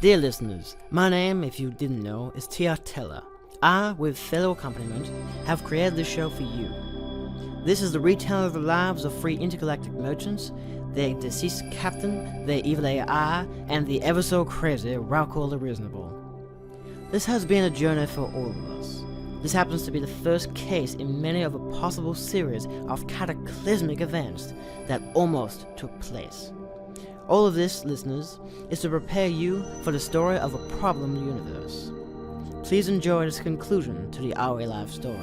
Dear listeners, my name, if you didn't know, is Teller. I, with fellow accompaniment, have created this show for you. This is the retelling of the lives of three intergalactic merchants, their deceased captain, their evil AI, and the ever-so-crazy Ralcor the Reasonable. This has been a journey for all of us. This happens to be the first case in many of a possible series of cataclysmic events that almost took place. All of this, listeners, is to prepare you for the story of a problem universe. Please enjoy this conclusion to the Our Life story.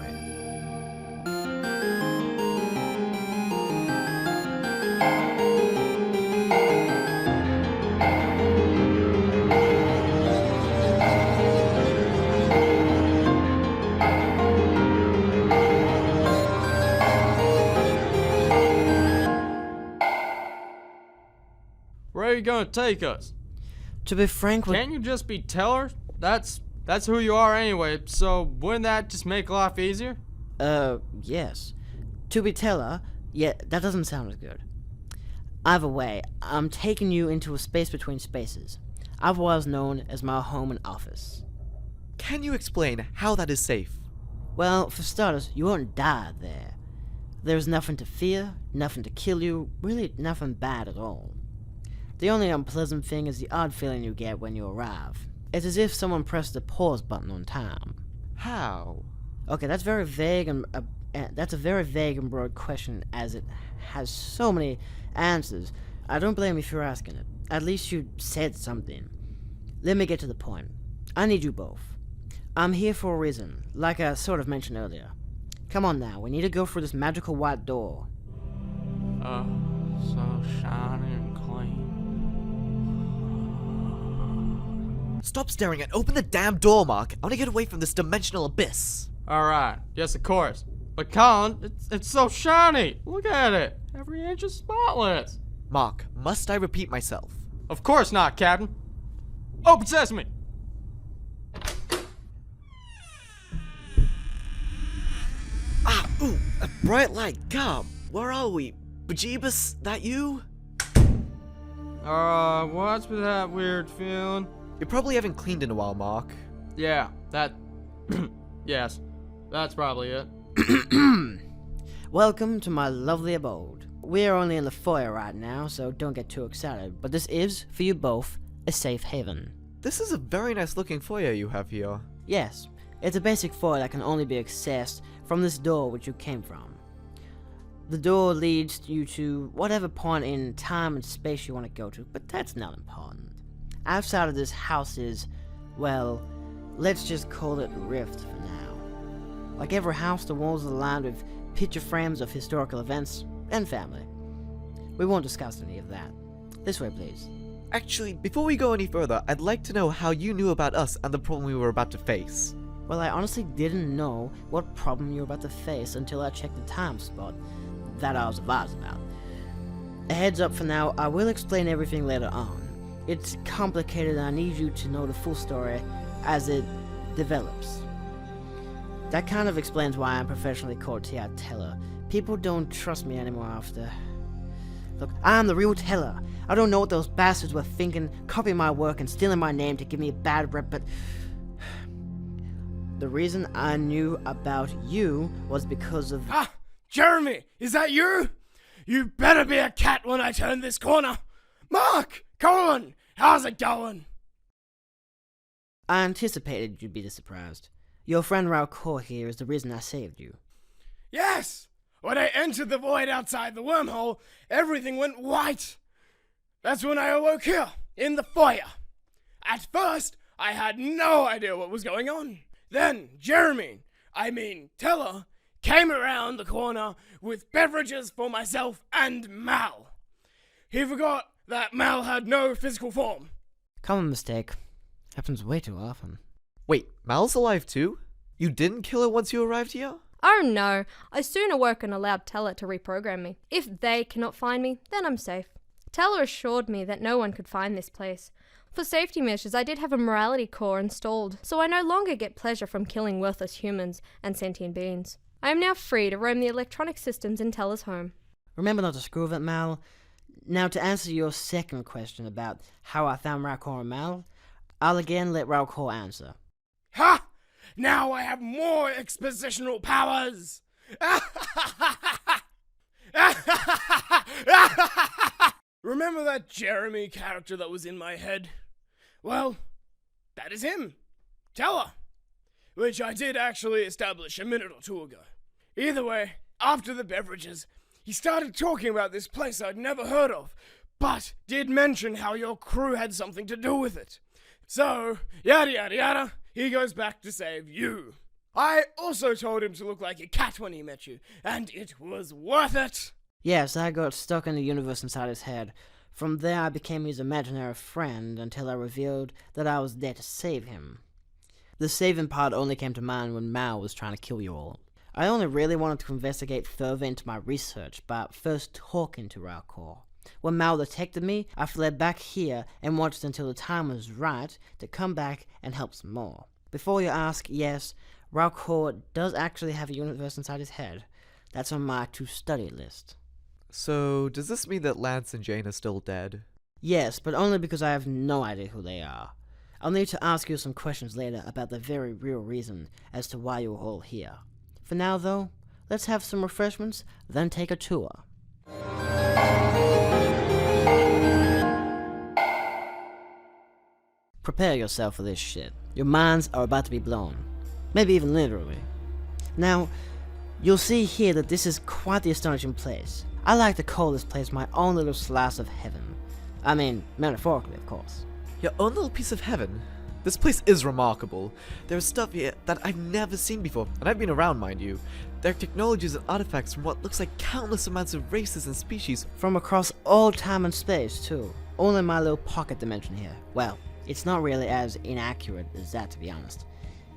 Where are you gonna take us? To be frank with... Can't you just be Teller? That's who you are anyway, so wouldn't that just make life easier? Yes. To be Teller, yeah, that doesn't sound as good. Either way, I'm taking you into a space between spaces, otherwise known as my home and office. Can you explain how that is safe? Well, for starters, you won't die there. There's nothing to fear, nothing to kill you, really nothing bad at all. The only unpleasant thing is the odd feeling you get when you arrive. It's as if someone pressed the pause button on time. How? Okay, that's very vague and that's a very vague and broad question, as it has so many answers. I don't blame you for asking it. At least you said something. Let me get to the point. I need you both. I'm here for a reason, like I sort of mentioned earlier. Come on now, we need to go through this magical white door. So shiny and clean. Stop staring and open the damn door, Mark. I want to get away from this dimensional abyss. Alright, yes of course. But Colin, it's so shiny! Look at it! Every inch is spotless! Mark, must I repeat myself? Of course not, Captain! Open sesame! Ooh, a bright light, come. Where are we? Bejeebus, that you? What's with that weird feeling? You probably haven't cleaned in a while, Mark. Yeah, that... yes, that's probably it. Welcome to my lovely abode. We're only in the foyer right now, so don't get too excited, but this is, for you both, a safe haven. This is a very nice looking foyer you have here. Yes, it's a basic foyer that can only be accessed from this door which you came from. The door leads you to whatever point in time and space you want to go to, but that's not important. Outside of this house is, well, let's just call it Rift for now. Like every house, the walls are lined with picture frames of historical events and family. We won't discuss any of that. This way, please. Actually, before we go any further, I'd like to know how you knew about us and the problem we were about to face. Well, I honestly didn't know what problem you were about to face until I checked the time spot that I was advised about. A heads up for now, I will explain everything later on. It's complicated and I need you to know the full story as it develops. That kind of explains why I'm professionally called T.I. Teller. People don't trust me anymore after... Look, I'm the real Teller. I don't know what those bastards were thinking, copying my work and stealing my name to give me a bad rep, but... The reason I knew about you was because of... Ah! Jeremy! Is that you? You better be a cat when I turn this corner! Mark! Colin! How's it going? I anticipated you'd be this surprised. Your friend Ralcor here is the reason I saved you. Yes! When I entered the void outside the wormhole, everything went white. That's when I awoke here, in the foyer. At first, I had no idea what was going on. Then, Teller, came around the corner with beverages for myself and Mal. He forgot that Mal had no physical form. Common mistake. Happens way too often. Wait, Mal's alive too? You didn't kill her once you arrived here? Oh no, I soon awoke and allowed Teller to reprogram me. If they cannot find me, then I'm safe. Teller assured me that no one could find this place. For safety measures, I did have a morality core installed, so I no longer get pleasure from killing worthless humans and sentient beings. I am now free to roam the electronic systems in Teller's home. Remember not to screw with it, Mal. Now, to answer your second question about how I found Ralcor and Mal, I'll again let Ralcor answer. Ha! Now I have more expositional powers! Remember that Jeremy character that was in my head? Well, that is him. Teller. Which I did actually establish a minute or two ago. Either way, after the beverages, he started talking about this place I'd never heard of, but did mention how your crew had something to do with it. So, yada yada yada, he goes back to save you. I also told him to look like a cat when he met you, and it was worth it. Yes, I got stuck in the universe inside his head. From there I became his imaginary friend until I revealed that I was there to save him. The saving part only came to mind when Mao was trying to kill you all. I only really wanted to investigate further into my research by first talking to Ralcor. When Mao detected me, I fled back here and watched until the time was right to come back and help some more. Before you ask, yes, Ralcor does actually have a universe inside his head. That's on my to-study list. So, does this mean that Lance and Jane are still dead? Yes, but only because I have no idea who they are. I'll need to ask you some questions later about the very real reason as to why you're all here. For now, though, let's have some refreshments, then take a tour. Prepare yourself for this shit. Your minds are about to be blown. Maybe even literally. Now, you'll see here that this is quite the astonishing place. I like to call this place my own little slice of heaven. I mean, metaphorically, of course. Your own little piece of heaven? This place is remarkable. There is stuff here that I've never seen before, and I've been around, mind you. There are technologies and artifacts from what looks like countless amounts of races and species. From across all time and space, too. Only my little pocket dimension here. Well, it's not really as inaccurate as that, to be honest.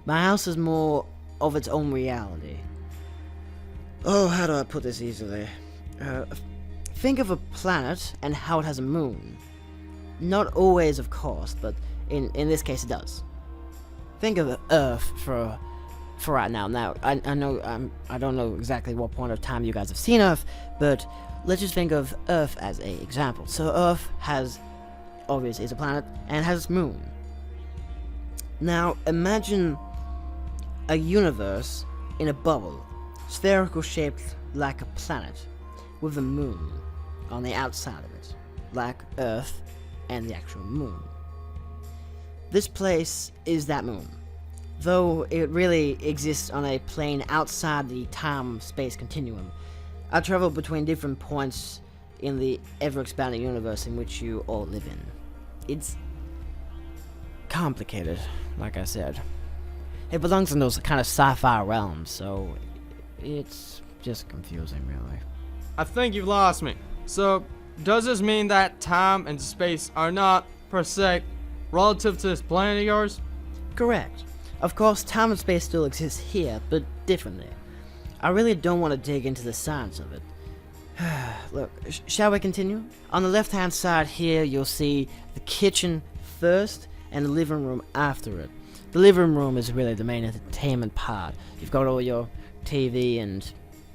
My house is more of its own reality. Oh, how do I put this easily? Think of a planet and how it has a moon. Not always, of course, but in this case it does. Think of Earth for right now. Now, I know I don't know exactly what point of time you guys have seen Earth, but let's just think of Earth as an example. So Earth has, obviously, is a planet and has its moon. Now, imagine a universe in a bubble, spherical shaped like a planet, with a moon on the outside of it, like Earth and the actual moon. This place is that moon, though it really exists on a plane outside the time-space continuum. I travel between different points in the ever-expanding universe in which you all live in. It's complicated, like I said. It belongs in those kind of sci-fi realms, so it's just confusing, really. I think you've lost me. So, does this mean that time and space are not, per se, relative to this planet of yours? Correct. Of course, time and space still exist here, but differently. I really don't want to dig into the science of it. Look, shall we continue? On the left-hand side here, you'll see the kitchen first and the living room after it. The living room is really the main entertainment part. You've got all your TV and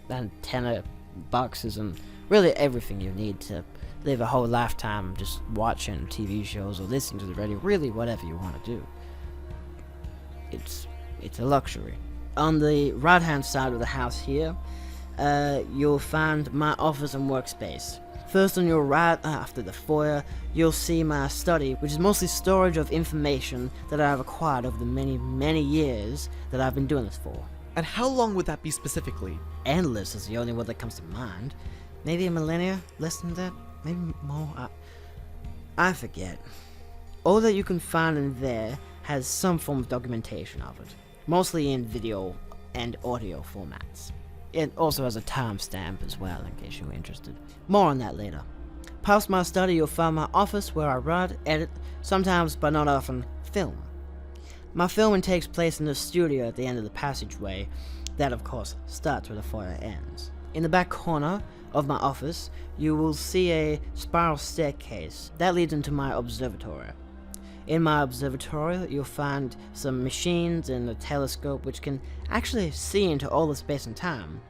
antenna boxes and really everything you need to live a whole lifetime just watching TV shows or listening to the radio, really whatever you want to do. It's a luxury. On the right hand side of the house here, you'll find my office and workspace. First on your right, after the foyer, you'll see my study, which is mostly storage of information that I've acquired over the many years that I've been doing this for. And how long would that be specifically? Endless is the only word that comes to mind. Maybe a millennia? Less than that? Maybe more? I forget. All that you can find in there has some form of documentation of it. Mostly in video and audio formats. It also has a timestamp as well, in case you're interested. More on that later. Past my study, you'll find my office where I write, edit, sometimes, but not often, film. My filming takes place in the studio at the end of the passageway. That, of course, starts where the foyer ends. In the back corner of my office, you will see a spiral staircase that leads into my observatory. In my observatory, you'll find some machines and a telescope which can actually see into all of space and time.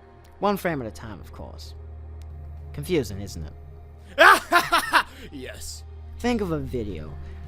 One frame at a time, of course. Confusing, isn't it? Yes. Think of a video.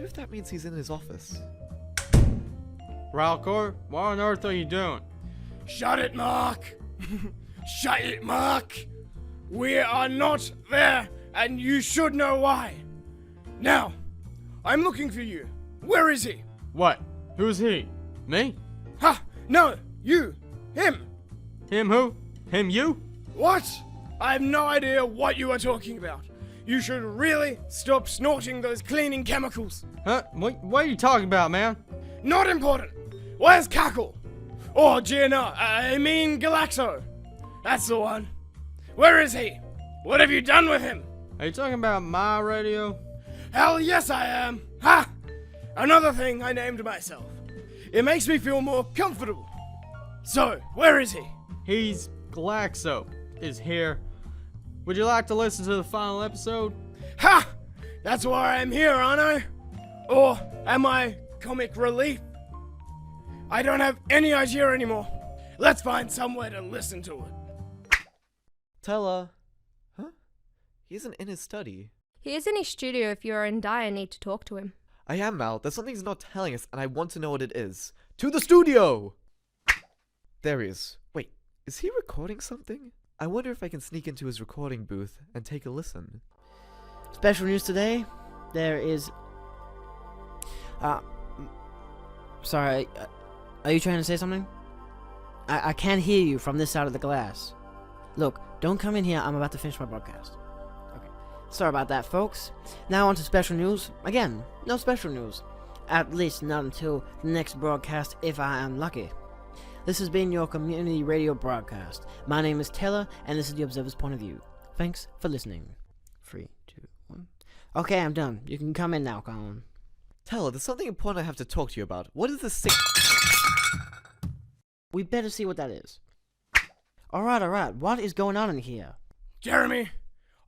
wonder if that means he's in his office. Ralcor, what on earth are you doing? Shut it, Mark! Shut it, Mark! We are not there, and you should know why. Now, I'm looking for you. Where is he? What? Who's he? Me? Ha! No, you! Him! Him who? Him you? What? I have no idea what you are talking about. You should really stop snorting those cleaning chemicals. Huh? What are you talking about, man? Not important. Where's Cackle? Or GNR, I mean Galaxo. That's the one. Where is he? What have you done with him? Are you talking about my radio? Hell yes I am. Ha! Another thing I named myself. It makes me feel more comfortable. So, where is he? He's Galaxo is here. Would you like to listen to the final episode? Ha! That's why I'm here, aren't I? Or am I comic relief? I don't have any idea anymore. Let's find somewhere to listen to it. Tella. Huh? He isn't in his study. He is in his studio if you are in dire need to talk to him. I am, Mal. There's something he's not telling us, and I want to know what it is. To the studio! There he is. Wait, is he recording something? I wonder if I can sneak into his recording booth and take a listen. Special news today. There is... Sorry, are you trying to say something? I can't hear you from this side of the glass. Look, don't come in here. I'm about to finish my broadcast. Okay. Sorry about that, folks. Now on to special news. Again, no special news. At least not until the next broadcast, if I am lucky. This has been your community radio broadcast. My name is Taylor, and this is the Observer's Point of View. Thanks for listening. 3, 2, 1. Okay, I'm done. You can come in now, Colin. Tella, there's something important I have to talk to you about. What is this sick... We better see what that is. Alright. What is going on in here? Jeremy,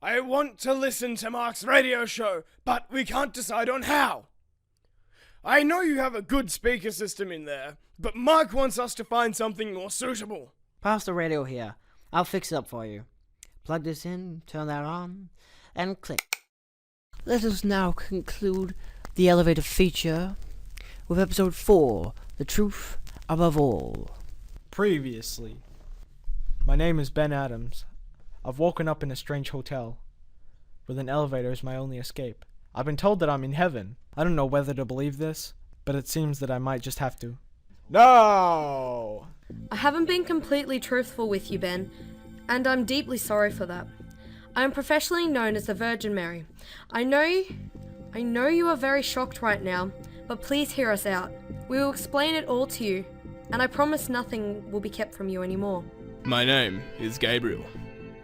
I want to listen to Mark's radio show, but we can't decide on how. I know you have a good speaker system in there, but Mark wants us to find something more suitable. Pass the radio here. I'll fix it up for you. Plug this in, turn that on, and click. Let us now conclude the elevator feature with episode 4, The Truth Above All. Previously. My name is Ben Adams. I've woken up in a strange hotel, with an elevator as my only escape. I've been told that I'm in heaven. I don't know whether to believe this, but it seems that I might just have to. No! I haven't been completely truthful with you, Ben, and I'm deeply sorry for that. I am professionally known as the Virgin Mary. I know you are very shocked right now, but please hear us out. We will explain it all to you, and I promise nothing will be kept from you anymore. My name is Gabriel.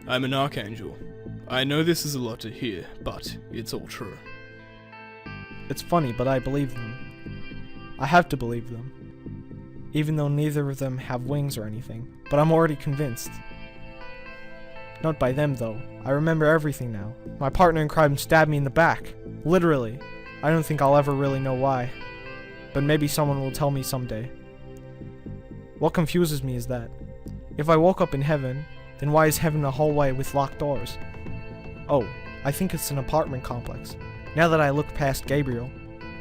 I'm an archangel. I know this is a lot to hear, but it's all true. It's funny, but I believe them. I have to believe them. Even though neither of them have wings or anything. But I'm already convinced. Not by them, though. I remember everything now. My partner in crime stabbed me in the back. Literally. I don't think I'll ever really know why. But maybe someone will tell me someday. What confuses me is that if I woke up in heaven, then why is heaven a hallway with locked doors? Oh, I think it's an apartment complex. Now that I look past Gabriel,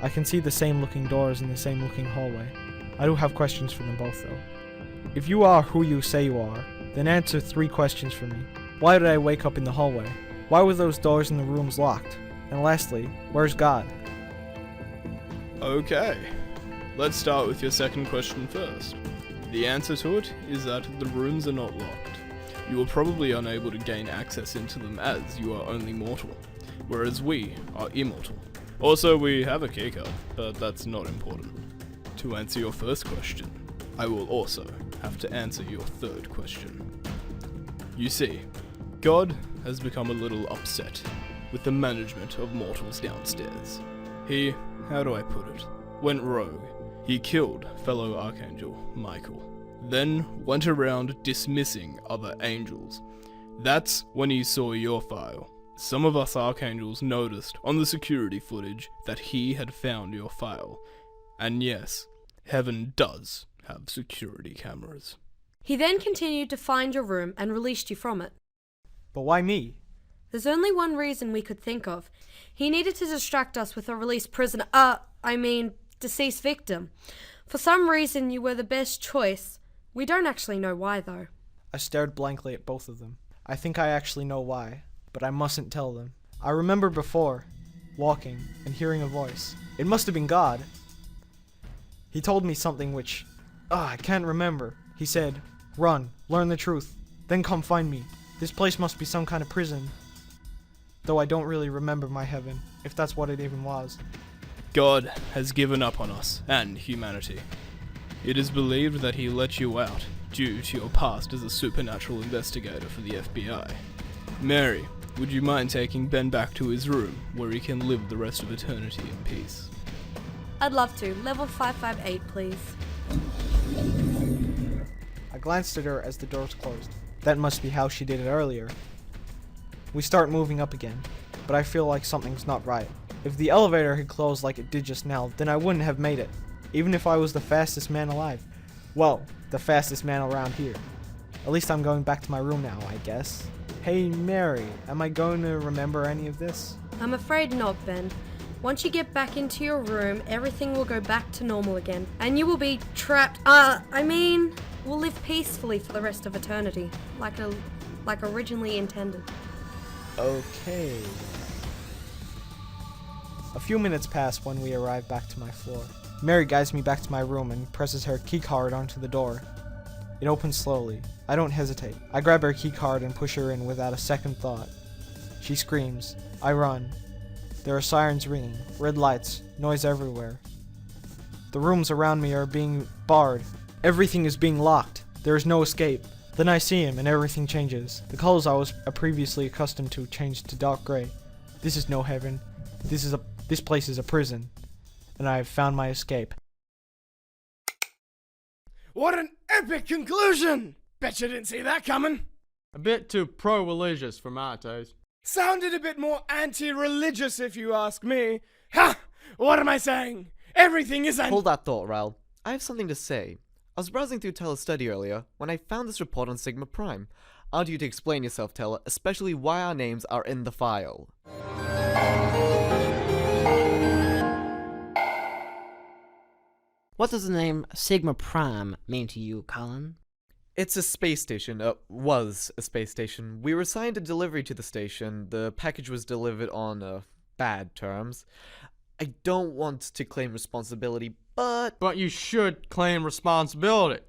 I can see the same looking doors in the same looking hallway. I do have questions for them both, though. If you are who you say you are, then answer 3 questions for me. Why did I wake up in the hallway? Why were those doors in the rooms locked? And lastly, where's God? Okay, let's start with your second question first. The answer to it is that the rooms are not locked. You are probably unable to gain access into them as you are only mortal, whereas we are immortal. Also, we have a keycard, but that's not important. To answer your first question, I will also have to answer your third question. You see, God has become a little upset with the management of mortals downstairs. He, how do I put it, went rogue. He killed fellow Archangel Michael, then went around dismissing other angels. That's when he saw your file. Some of us Archangels noticed on the security footage that he had found your file. And yes, heaven does have security cameras. He then continued to find your room and released you from it. But why me? There's only one reason we could think of. He needed to distract us with a released prisoner, deceased victim. For some reason, you were the best choice. We don't actually know why, though. I stared blankly at both of them. I think I actually know why, but I mustn't tell them. I remember before, walking and hearing a voice. It must have been God. He told me something which, I can't remember. He said, "Run, learn the truth, then come find me. This place must be some kind of prison." Though I don't really remember my heaven, if that's what it even was. God has given up on us and humanity. It is believed that he let you out due to your past as a supernatural investigator for the FBI. Mary, would you mind taking Ben back to his room, where he can live the rest of eternity in peace? I'd love to. Level 558, please. I glanced at her as the doors closed. That must be how she did it earlier. We start moving up again, but I feel like something's not right. If the elevator had closed like it did just now, then I wouldn't have made it, even if I was the fastest man alive. Well, the fastest man around here. At least I'm going back to my room now, I guess. Hey Mary, am I going to remember any of this? I'm afraid not, Ben. Once you get back into your room, everything will go back to normal again, and you will be trapped. We'll live peacefully for the rest of eternity, like originally intended. Okay. A few minutes pass when we arrive back to my floor. Mary guides me back to my room and presses her keycard onto the door. It opens slowly. I don't hesitate. I grab her keycard and push her in without a second thought. She screams. I run. There are sirens ringing, red lights, noise everywhere. The rooms around me are being barred. Everything is being locked. There is no escape. Then I see him and everything changes. The colors I was previously accustomed to change to dark gray. This is no heaven. This place is a prison. And I have found my escape. What an epic conclusion! Bet you didn't see that coming. A bit too pro-religious for my taste. Sounded a bit more anti-religious if you ask me. Ha! What am I saying? Everything is Hold that thought, Ral. I have something to say. I was browsing through Telestudy earlier when I found this report on Sigma Prime. I want you to explain yourself, Teller, especially why our names are in the file. What does the name Sigma Prime mean to you, Colin? It's a space station. Was a space station. We were assigned a delivery to the station. The package was delivered on, bad terms. I don't want to claim responsibility, but... But you should claim responsibility.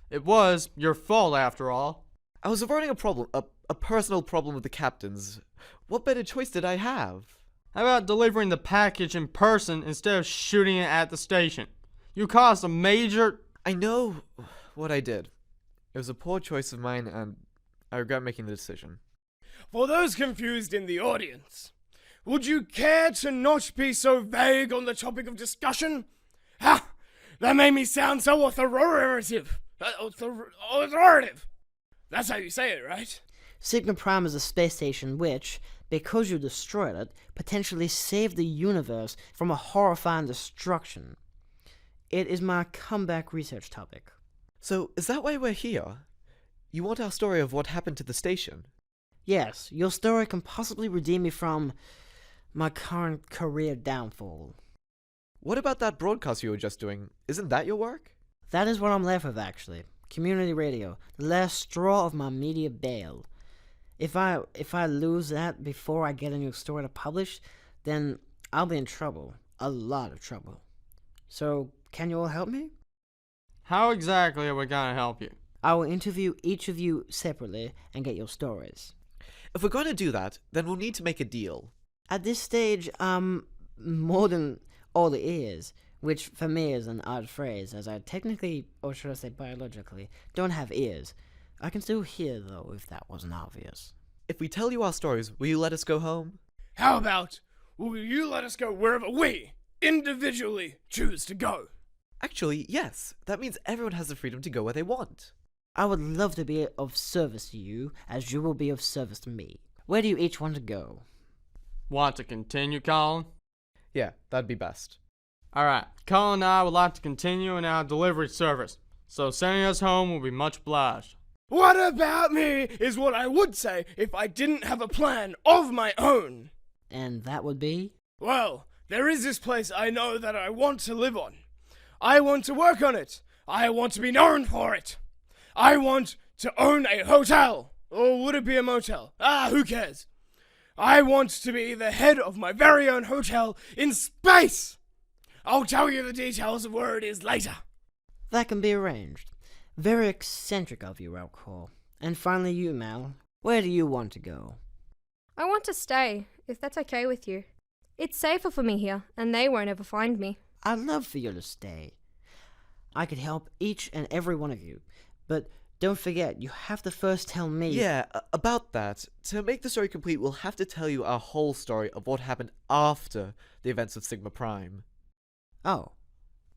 It was your fault, after all. I was avoiding a problem, a personal problem with the captains. What better choice did I have? How about delivering the package in person instead of shooting it at the station? You caused a major... I know what I did. It was a poor choice of mine, and I regret making the decision. For those confused in the audience, would you care to not be so vague on the topic of discussion? Ha! That made me sound so authoritative. Authoritative. That's how you say it, right? Sigma Prime is a space station which, because you destroyed it, potentially saved the universe from a horrifying destruction. It is my comeback research topic. So, is that why we're here? You want our story of what happened to the station? Yes, your story can possibly redeem me from my current career downfall. What about that broadcast you were just doing? Isn't that your work? That is what I'm left with, actually. Community radio, the last straw of my media bale. If I lose that before I get a new story to publish, then I'll be in trouble. A lot of trouble. So, can you all help me? How exactly are we gonna help you? I will interview each of you separately and get your stories. If we're going to do that, then we'll need to make a deal. At this stage, more than all the ears, which for me is an odd phrase, as I technically, or should I say biologically, don't have ears. I can still hear, though, if that wasn't obvious. If we tell you our stories, will you let us go home? How about, will you let us go wherever we, individually, choose to go? Actually, yes. That means everyone has the freedom to go where they want. I would love to be of service to you, as you will be of service to me. Where do you each want to go? Want to continue, Colin? Yeah, that'd be best. Alright, Colin and I would like to continue in our delivery service, so sending us home will be much obliged. What about me is what I would say if I didn't have a plan of my own. And that would be? Well, there is this place I know that I want to live on. I want to work on it. I want to be known for it. I want to own a hotel. Or would it be a motel? Who cares? I want to be the head of my very own hotel in space. I'll tell you the details of where it is later. That can be arranged. Very eccentric of you, Ralcor. And finally you, Mal. Where do you want to go? I want to stay, if that's okay with you. It's safer for me here, and they won't ever find me. I'd love for you to stay. I could help each and every one of you, but don't forget, you have to first tell me... Yeah, about that. To make the story complete, we'll have to tell you our whole story of what happened after the events of Sigma Prime. Oh,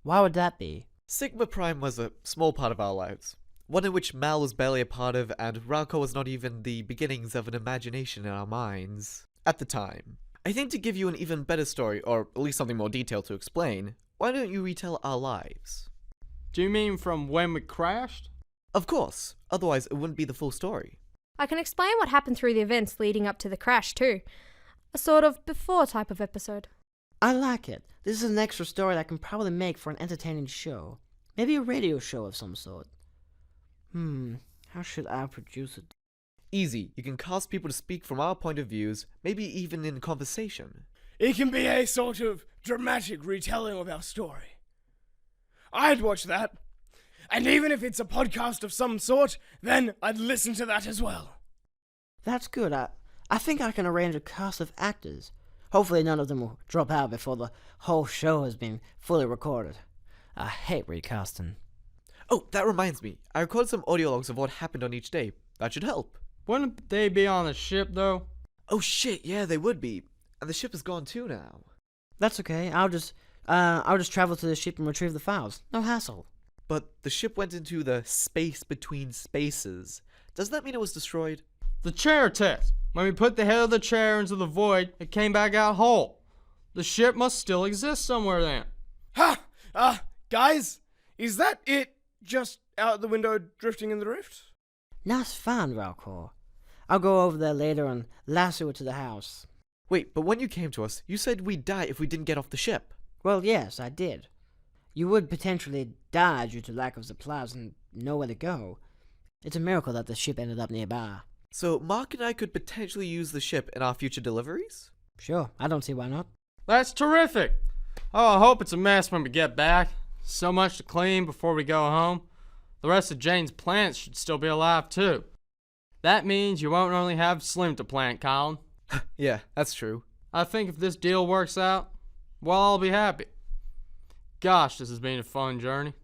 why would that be? Sigma Prime was a small part of our lives. One in which Mal was barely a part of, and Ralcor was not even the beginnings of an imagination in our minds. At the time. I think to give you an even better story, or at least something more detailed to explain, why don't you retell our lives? Do you mean from when we crashed? Of course, otherwise it wouldn't be the full story. I can explain what happened through the events leading up to the crash, too. A sort of before type of episode. I like it. This is an extra story that I can probably make for an entertaining show. Maybe a radio show of some sort. How should I produce it? Easy, you can cast people to speak from our point of views, maybe even in conversation. It can be a sort of dramatic retelling of our story. I'd watch that. And even if it's a podcast of some sort, then I'd listen to that as well. That's good. I think I can arrange a cast of actors. Hopefully none of them will drop out before the whole show has been fully recorded. I hate recasting. Oh, that reminds me. I recorded some audio logs of what happened on each day. That should help. Wouldn't they be on the ship, though? Oh shit, yeah, they would be. And the ship is gone too now. That's okay. I'll just travel to the ship and retrieve the files. No hassle. But the ship went into the space between spaces. Does that mean it was destroyed? The chair test. When we put the head of the chair into the void, it came back out whole. The ship must still exist somewhere then. Ha! Guys, is that it just out the window drifting in the rift? Nice find, Ralcor. I'll go over there later and lasso it to the house. Wait, but when you came to us, you said we'd die if we didn't get off the ship. Well, yes, I did. You would potentially die due to lack of supplies and nowhere to go. It's a miracle that the ship ended up nearby. So Mark and I could potentially use the ship in our future deliveries? Sure, I don't see why not. That's terrific. Oh, I hope it's a mess when we get back. So much to clean before we go home. The rest of Jane's plants should still be alive, too. That means you won't only have Slim to plant, Colin. Yeah, that's true. I think if this deal works out, well, I'll be happy. Gosh, this has been a fun journey.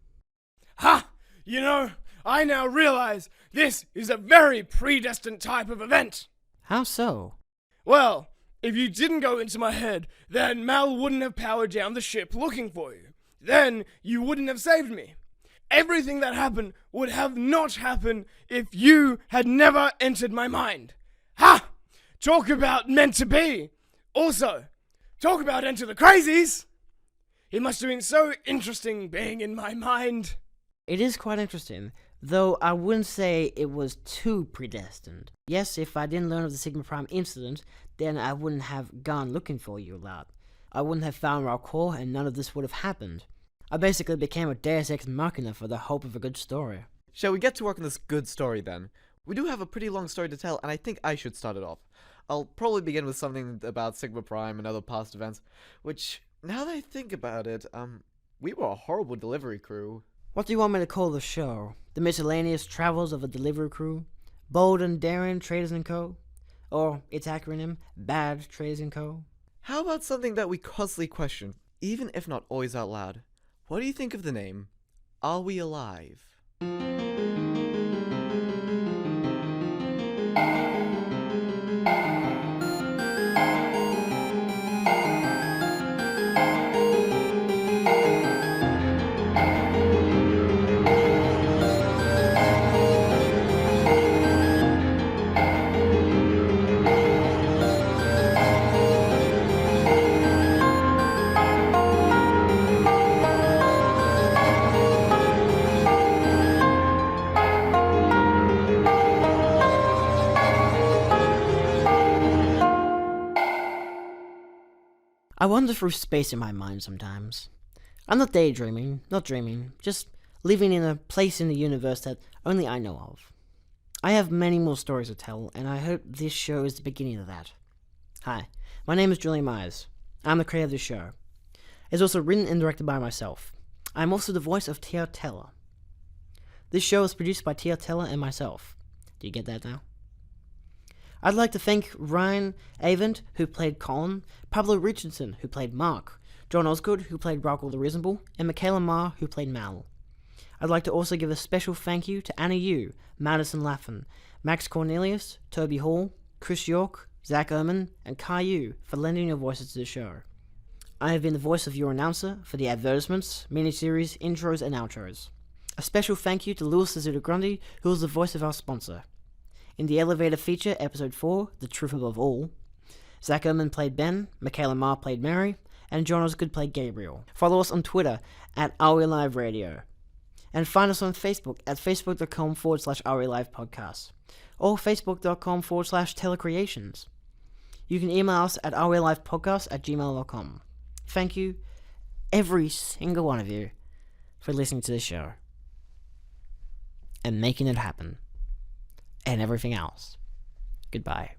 Ha! You know, I now realize this is a very predestined type of event. How so? Well, if you didn't go into my head, then Mal wouldn't have powered down the ship looking for you. Then you wouldn't have saved me. Everything that happened would have not happened if you had never entered my mind. Ha! Talk about meant to be. Also, talk about Enter the Crazies. It must have been so interesting being in my mind. It is quite interesting, though I wouldn't say it was too predestined. Yes, if I didn't learn of the Sigma Prime incident, then I wouldn't have gone looking for you a lot. I wouldn't have found Ralcor, and none of this would have happened. I basically became a Deus Ex Machina for the hope of a good story. Shall we get to work on this good story then? We do have a pretty long story to tell, and I think I should start it off. I'll probably begin with something about Sigma Prime and other past events, which, now that I think about it, we were a horrible delivery crew. What do you want me to call the show? The Miscellaneous Travels of a Delivery Crew? Bold and Daring Traders & Co.? Or its acronym, Bad Traders & Co.? How about something that we constantly question, even if not always out loud? What do you think of the name, Are We Alive? I wander through space in my mind sometimes. I'm not daydreaming, not dreaming, just living in a place in the universe that only I know of. I have many more stories to tell, and I hope this show is the beginning of that. Hi, my name is Julian Meyers. I'm the creator of this show. It's also written and directed by myself. I'm also the voice of Tia Teller. This show is produced by Tia Teller and myself. Do you get that now? I'd like to thank Ryan Avent, who played Colin, Pablo Richardson, who played Mark, John Osgood, who played Ralcor the Reasonable, and Mikaela Marr, who played Mal. I'd like to also give a special thank you to Kye You, Madison Laffan, Max Cornelius, Toby Hall, Chris York, Zac Ohman, and Kye You for lending your voices to the show. I have been the voice of your announcer for the advertisements, miniseries, intros, and outros. A special thank you to Louis Zoete Grundy, who is the voice of our sponsor. In the elevator feature, episode 4, The Truth Above All, Zac Ohman played Ben, Mikaela Marr played Mary, and John Osgood played Gabriel. Follow us on Twitter at @OurLiveRadio. And find us on Facebook at facebook.com/OurLivePodcast or facebook.com/telecreations. You can email us at ourlivepodcast@gmail.com. Thank you, every single one of you, for listening to this show and making it happen, and everything else. Goodbye.